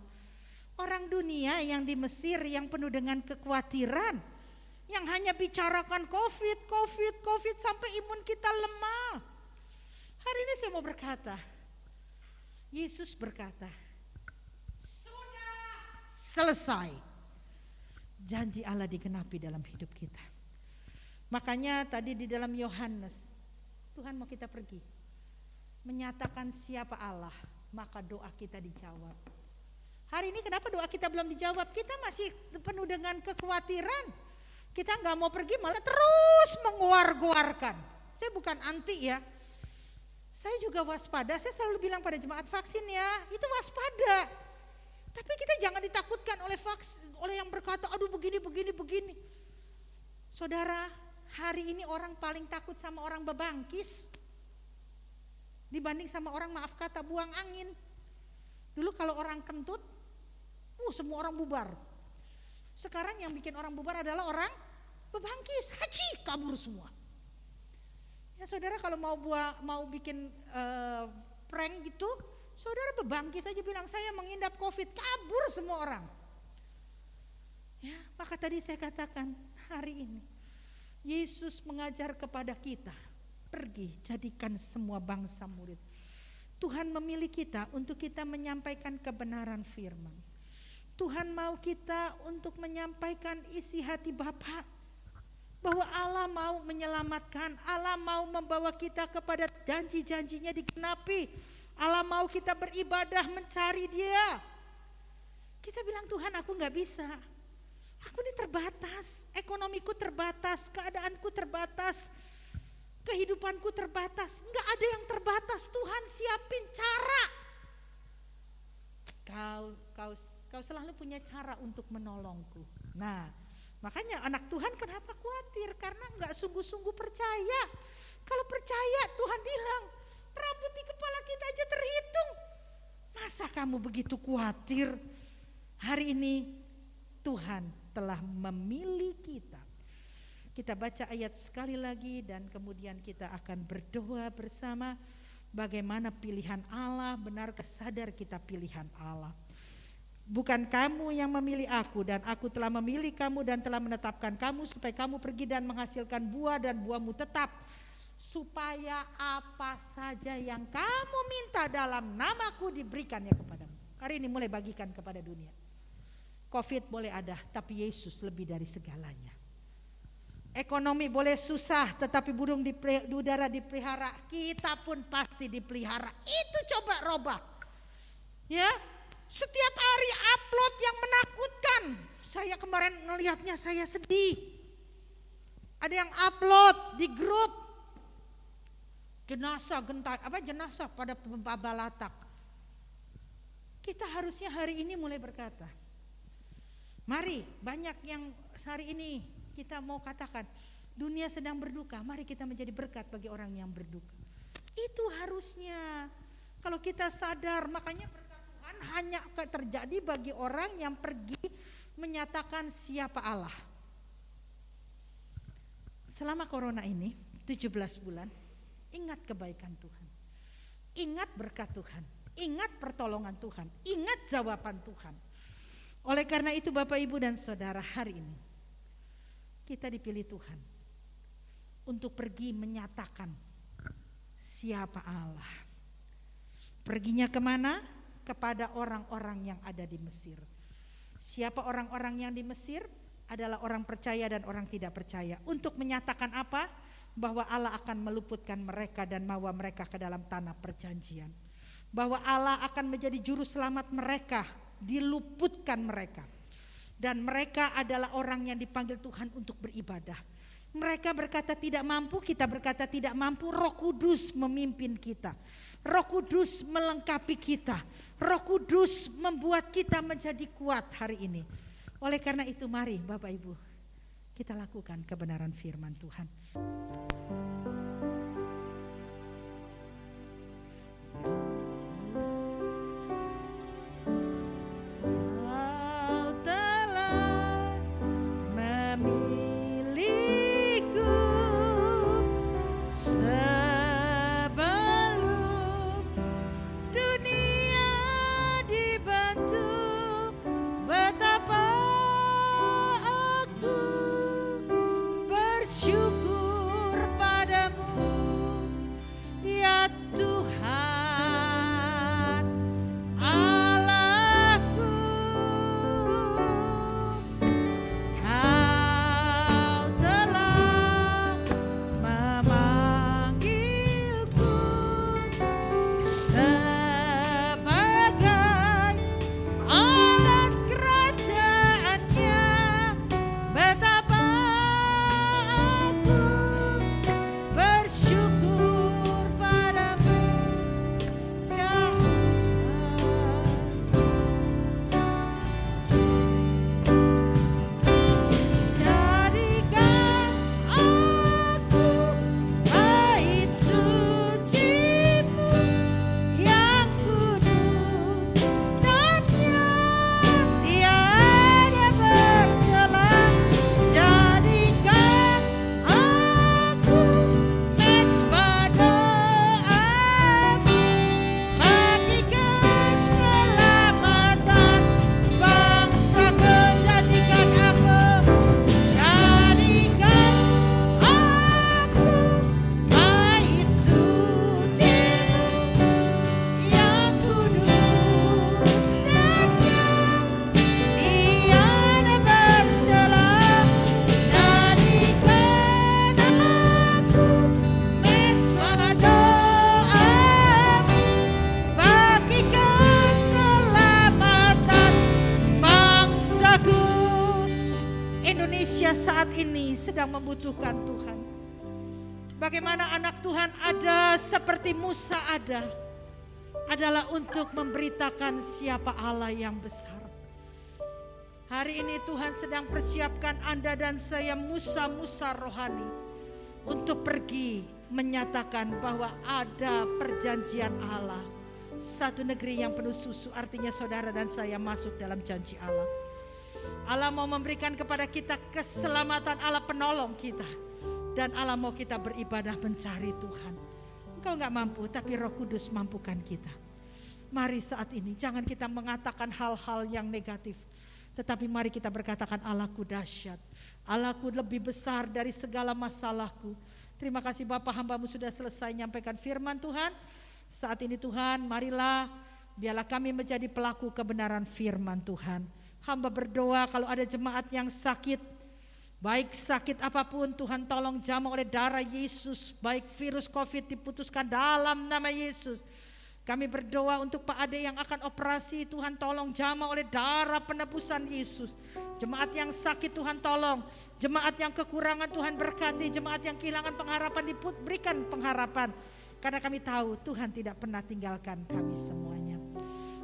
Orang dunia yang di Mesir yang penuh dengan kekhawatiran, yang hanya bicarakan COVID sampai imun kita lemah. Hari ini saya mau berkata, Yesus berkata, sudah selesai. Janji Allah digenapi dalam hidup kita. Makanya tadi di dalam Yohanes, Tuhan mau kita pergi menyatakan siapa Allah, maka doa kita dijawab. Hari ini kenapa doa kita belum dijawab? Kita masih penuh dengan kekhawatiran. Kita nggak mau pergi, malah terus menguar-guarkan. Saya bukan anti ya, saya juga waspada. Saya selalu bilang pada jemaat vaksin ya, itu waspada. Tapi kita jangan ditakutkan oleh yang berkata, aduh begini. Saudara, hari ini orang paling takut sama orang bebangkis dibanding sama orang maaf kata buang angin. Dulu kalau orang kentut, semua orang bubar. Sekarang yang bikin orang bubar adalah orang bebangkis, haji kabur semua. Ya saudara, kalau mau bikin prank gitu, saudara bebangkis aja bilang saya mengidap COVID, kabur semua orang. Ya, maka tadi saya katakan hari ini Yesus mengajar kepada kita, pergi jadikan semua bangsa murid. Tuhan memilih kita untuk kita menyampaikan kebenaran firman. Tuhan mau kita untuk menyampaikan isi hati Bapa, bahwa Allah mau menyelamatkan, Allah mau membawa kita kepada janji-janjinya digenapi. Allah mau kita beribadah mencari Dia. Kita bilang, Tuhan aku gak bisa, aku ini terbatas, ekonomiku terbatas, keadaanku terbatas, kehidupanku terbatas. Gak ada yang terbatas, Tuhan siapin cara. Kau selalu punya cara untuk menolongku. Nah, makanya anak Tuhan kenapa khawatir? Karena gak sungguh-sungguh percaya. Kalau percaya, Tuhan bilang, rambut di kepala kita aja terhitung. Masa kamu begitu khawatir? Hari ini Tuhan telah memilih kita. Kita baca ayat sekali lagi dan kemudian kita akan berdoa bersama. Bagaimana pilihan Allah, benarkah sadar kita pilihan Allah? Bukan kamu yang memilih aku, dan aku telah memilih kamu dan telah menetapkan kamu supaya kamu pergi dan menghasilkan buah dan buahmu tetap, supaya apa saja yang kamu minta dalam namaku diberikannya kepadamu. Hari ini mulai bagikan kepada dunia. COVID boleh ada, tapi Yesus lebih dari segalanya. Ekonomi boleh susah, tetapi burung di udara dipelihara, kita pun pasti dipelihara. Itu coba robah. Ya, setiap hari upload yang menakutkan. Saya kemarin ngelihatnya saya sedih. Ada yang upload di grup jenazah jenazah pada Balatak. Kita harusnya hari ini mulai berkata, mari, banyak yang hari ini kita mau katakan dunia sedang berduka, mari kita menjadi berkat bagi orang yang berduka. Itu harusnya kalau kita sadar. Makanya berkat Tuhan hanya terjadi bagi orang yang pergi menyatakan siapa Allah. Selama corona ini 17 bulan, ingat kebaikan Tuhan, ingat berkat Tuhan, ingat pertolongan Tuhan, ingat jawaban Tuhan. Oleh karena itu Bapak Ibu dan Saudara, hari ini kita dipilih Tuhan untuk pergi menyatakan siapa Allah. Perginya kemana? Kepada orang-orang yang ada di Mesir. Siapa orang-orang yang di Mesir? Adalah orang percaya dan orang tidak percaya. Untuk menyatakan apa? Bahwa Allah akan meluputkan mereka dan membawa mereka ke dalam tanah perjanjian. Bahwa Allah akan menjadi juru selamat mereka, diluputkan mereka. Dan mereka adalah orang yang dipanggil Tuhan untuk beribadah. Mereka berkata tidak mampu, kita berkata tidak mampu. Roh Kudus memimpin kita, Roh Kudus melengkapi kita, Roh Kudus membuat kita menjadi kuat hari ini. Oleh karena itu mari Bapak Ibu, kita lakukan kebenaran firman Tuhan. Indonesia saat ini sedang membutuhkan Tuhan. Bagaimana anak Tuhan ada seperti Musa ada, adalah untuk memberitakan siapa Allah yang besar. Hari ini Tuhan sedang persiapkan Anda dan saya, Musa-Musa rohani, untuk pergi menyatakan bahwa ada perjanjian Allah. Satu negeri yang penuh susu, artinya saudara dan saya masuk dalam janji Allah. Allah mau memberikan kepada kita keselamatan, Allah penolong kita. Dan Allah mau kita beribadah mencari Tuhan. Engkau gak mampu, tapi Roh Kudus mampukan kita. Mari saat ini jangan kita mengatakan hal-hal yang negatif, tetapi mari kita berkatakan, Allahku dahsyat, Allahku lebih besar dari segala masalahku. Terima kasih Bapak, hamba-Mu sudah selesai menyampaikan firman Tuhan. Saat ini Tuhan, marilah biarlah kami menjadi pelaku kebenaran firman Tuhan. Hamba berdoa kalau ada jemaat yang sakit, baik sakit apapun, Tuhan tolong jamah oleh darah Yesus. Baik virus COVID diputuskan dalam nama Yesus. Kami berdoa untuk Pak Ade yang akan operasi, Tuhan tolong jamah oleh darah penebusan Yesus. Jemaat yang sakit Tuhan tolong, jemaat yang kekurangan Tuhan berkati, jemaat yang kehilangan pengharapan diberikan pengharapan. Karena kami tahu Tuhan tidak pernah tinggalkan kami semuanya.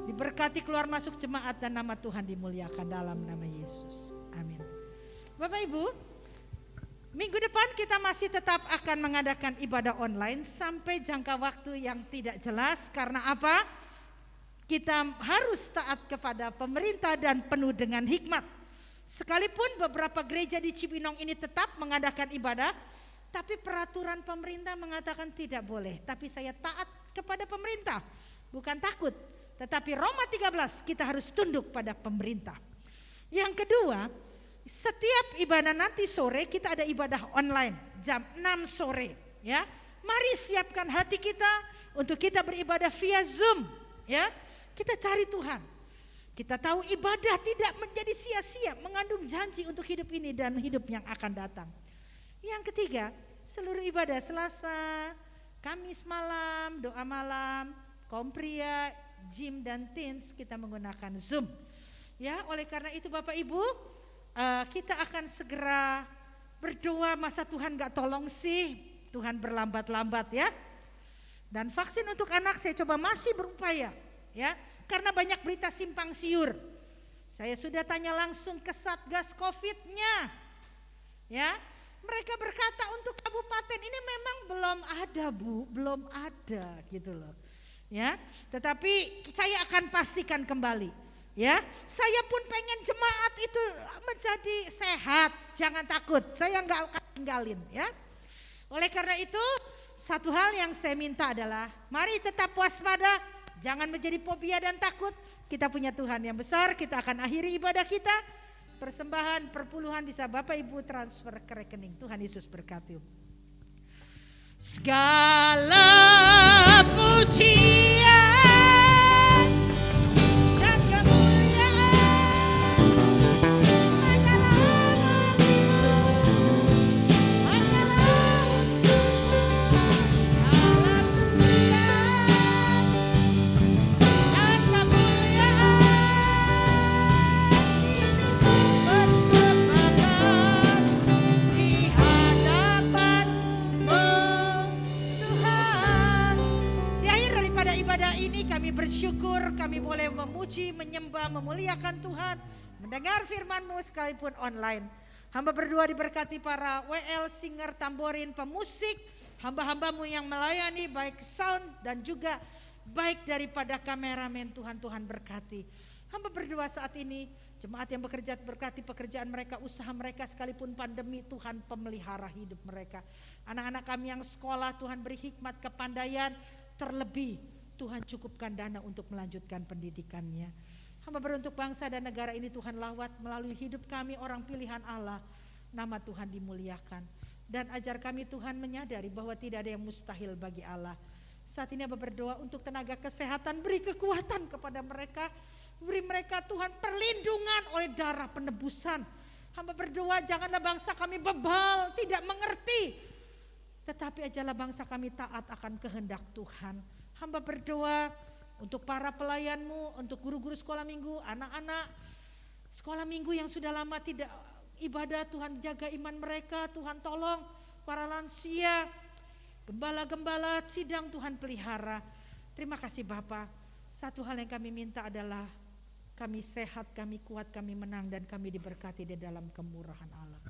Diberkati keluar masuk jemaat dan nama Tuhan dimuliakan dalam nama Yesus. Amin. Bapak Ibu, minggu depan kita masih tetap akan mengadakan ibadah online sampai jangka waktu yang tidak jelas. Karena apa? Kita harus taat kepada pemerintah dan penuh dengan hikmat. Sekalipun beberapa gereja di Cibinong ini tetap mengadakan ibadah, tapi peraturan pemerintah mengatakan tidak boleh. Tapi saya taat kepada pemerintah, bukan takut. Tetapi Roma 13 kita harus tunduk pada pemerintah. Yang kedua, setiap ibadah nanti sore kita ada ibadah online jam 6 sore ya. Mari siapkan hati kita untuk kita beribadah via Zoom ya. Kita cari Tuhan. Kita tahu ibadah tidak menjadi sia-sia, mengandung janji untuk hidup ini dan hidup yang akan datang. Yang ketiga, seluruh ibadah Selasa, Kamis malam, doa malam, kompria, gym dan teens kita menggunakan Zoom. Ya, oleh karena itu Bapak Ibu, kita akan segera berdoa. Masa Tuhan gak tolong sih? Tuhan berlambat-lambat ya. Dan vaksin untuk anak saya coba masih berupaya ya, karena banyak berita simpang siur. Saya sudah tanya langsung ke Satgas Covid-nya ya. Mereka berkata untuk kabupaten ini memang belum ada Bu, belum ada gitu loh ya. Tetapi saya akan pastikan kembali ya. Saya pun pengen jemaat itu menjadi sehat, jangan takut, saya nggak akan tinggalin ya. Oleh karena itu satu hal yang saya minta adalah mari tetap waspada, jangan menjadi fobia dan takut. Kita punya Tuhan yang besar. Kita akan akhiri ibadah kita. Persembahan perpuluhan bisa Bapak Ibu transfer ke rekening. Tuhan Yesus berkati. Segala pujian dan kemuliaan kami bersyukur kami boleh memuji, menyembah, memuliakan Tuhan, mendengar firman-Mu sekalipun online. Hamba berdoa diberkati para WL, singer, tamborin, pemusik, hamba-hamba-Mu yang melayani baik sound dan juga baik daripada kameramen. Tuhan berkati. Hamba berdoa saat ini jemaat yang bekerja berkati pekerjaan mereka, usaha mereka sekalipun pandemi. Tuhan pemelihara hidup mereka. Anak-anak kami yang sekolah, Tuhan beri hikmat, kepandaian, terlebih Tuhan cukupkan dana untuk melanjutkan pendidikannya. Hamba beruntuk bangsa dan negara ini Tuhan lawat melalui hidup kami orang pilihan Allah. Nama Tuhan dimuliakan. Dan ajar kami Tuhan menyadari bahwa tidak ada yang mustahil bagi Allah. Saat ini Hamba berdoa untuk tenaga kesehatan, beri kekuatan kepada mereka. Beri mereka Tuhan perlindungan oleh darah penebusan. Hamba berdoa janganlah bangsa kami bebal, tidak mengerti. Tetapi ajalah bangsa kami taat akan kehendak Tuhan. Hamba berdoa untuk para pelayan-Mu, untuk guru-guru sekolah minggu, anak-anak sekolah minggu yang sudah lama tidak ibadah, Tuhan jaga iman mereka, Tuhan tolong para lansia, gembala-gembala sidang Tuhan pelihara. Terima kasih Bapa. Satu hal yang kami minta adalah kami sehat, kami kuat, kami menang, dan kami diberkati di dalam kemurahan Allah.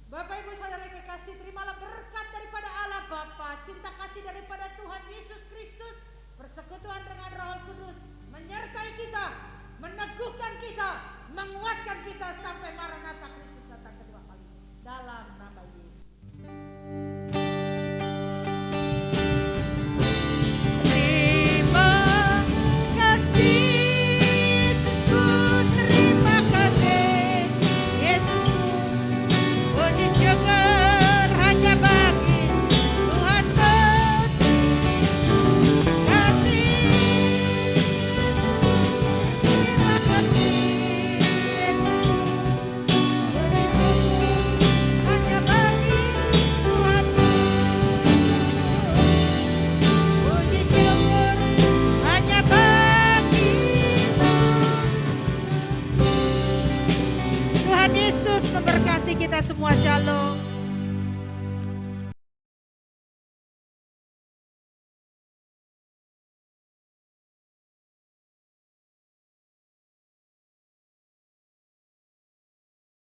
Bapak Ibu Saudara yang kekasih, terimalah berkat daripada Allah Bapa, cinta kasih daripada Tuhan Yesus Kristus, persekutuan dengan Roh Kudus menyertai kita, meneguhkan kita, menguatkan kita sampai Maranatha Kristus datang kedua kali. Dalam nama Yesus. Terima kasih Yesusku, terima kasih Yesusku. Puji syukur hanya bagi Tuhan. Kasih Yesusku, terima kasih Yesusku. Puji syukur hanya bagi Tuhan. Puji syukur hanya bagi Tuhan. Tuhan Yesus memberkati kita semua. Shalom.